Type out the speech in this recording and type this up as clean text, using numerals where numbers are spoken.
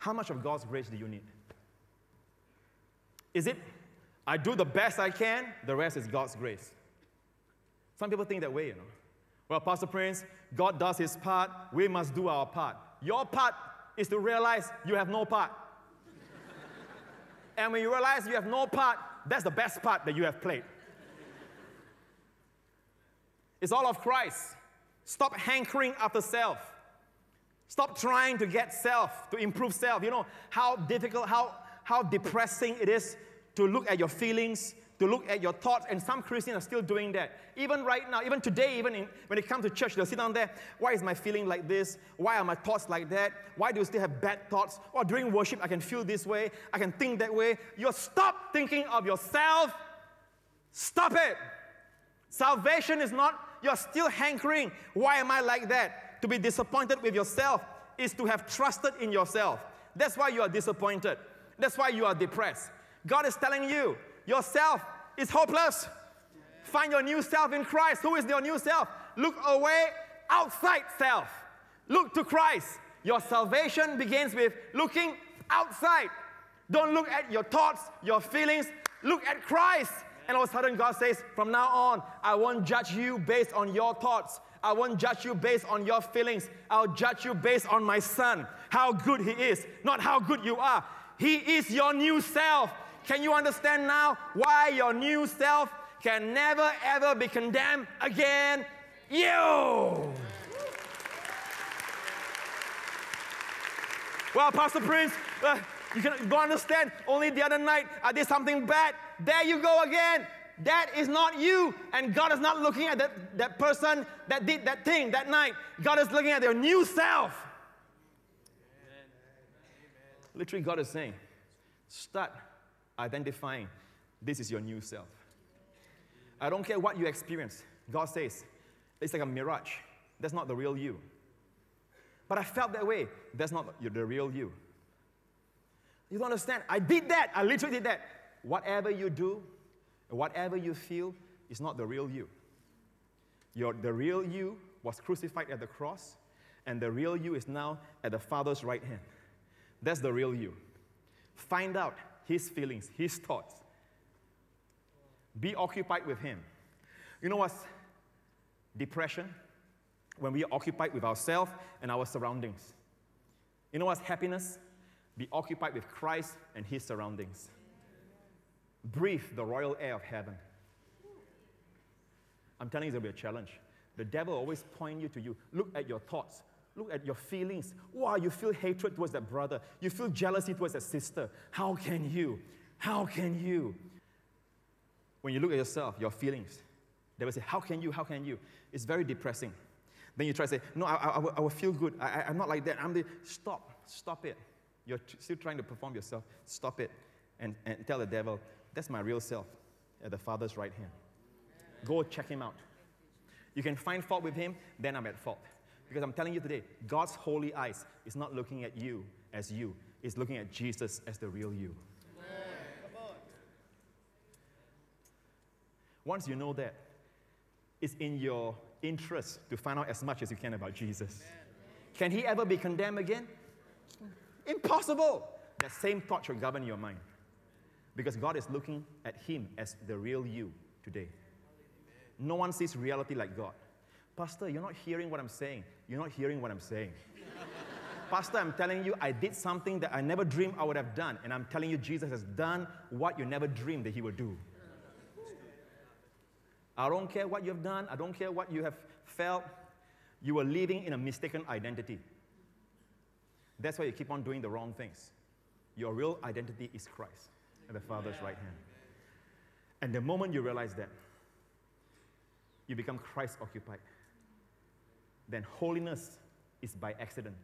How much of God's grace do you need? Is it, I do the best I can, the rest is God's grace? Some people think that way, you know. Well, Pastor Prince, God does His part, we must do our part. Your part is to realize you have no part. And when you realize you have no part, that's the best part that you have played. It's all of Christ. Stop hankering after self. Stop trying to get self, to improve self. You know how difficult, how depressing it is to look at your feelings, to look at your thoughts, and some Christians are still doing that. Even right now, even today, when they come to church, they'll sit down there, why is my feeling like this? Why are my thoughts like that? Why do you still have bad thoughts? Or during worship, I can feel this way, I can think that way. You stop thinking of yourself. Stop it. Salvation is not, you're still hankering. Why am I like that? To be disappointed with yourself is to have trusted in yourself. That's why you are disappointed. That's why you are depressed. God is telling you, yourself is hopeless. Find your new self in Christ. Who is your new self? Look away outside self. Look to Christ. Your salvation begins with looking outside. Don't look at your thoughts, your feelings. Look at Christ. And all of a sudden God says, from now on, I won't judge you based on your thoughts. I won't judge you based on your feelings. I'll judge you based on my Son, how good He is, not how good you are. He is your new self. Can you understand now why your new self can never ever be condemned again? You! Well, Pastor Prince, you don't understand. Only the other night I did something bad. There you go again. That is not you. And God is not looking at that person that did that thing that night. God is looking at their new self. Amen. Literally, God is saying, start identifying this is your new self. I don't care what you experience. God says, it's like a mirage. That's not the real you. But I felt that way. That's not the real you. You don't understand. I did that. I literally did that. Whatever you do, whatever you feel, is not the real you. The real you was crucified at the cross, and the real you is now at the Father's right hand. That's the real you. Find out His feelings, His thoughts. Be occupied with Him. You know what's depression? When we are occupied with ourselves and our surroundings. You know what's happiness? Be occupied with Christ and His surroundings. Breathe the royal air of heaven. I'm telling you, there'll be a challenge. The devil will always point you to you. Look at your thoughts. Look at your feelings. Wow, you feel hatred towards that brother. You feel jealousy towards that sister. How can you? How can you? When you look at yourself, your feelings, they will say, how can you? How can you? It's very depressing. Then you try to say, no, I will feel good. I'm not like that. Stop it. You're still trying to perform yourself. Stop it. And tell the devil, that's my real self at the Father's right hand. Go check him out. You can find fault with him, then I'm at fault. Because I'm telling you today, God's holy eyes is not looking at you as you. It's looking at Jesus as the real you. Once you know that, it's in your interest to find out as much as you can about Jesus. Can He ever be condemned again? Impossible. That same thought should govern your mind. Because God is looking at Him as the real you today. No one sees reality like God. Pastor, you're not hearing what I'm saying. You're not hearing what I'm saying. Pastor, I'm telling you, I did something that I never dreamed I would have done. And I'm telling you, Jesus has done what you never dreamed that He would do. I don't care what you have done. I don't care what you have felt. You are living in a mistaken identity. That's why you keep on doing the wrong things. Your real identity is Christ at the Father's right hand. And the moment you realize that, you become Christ-occupied. Then holiness is by accident.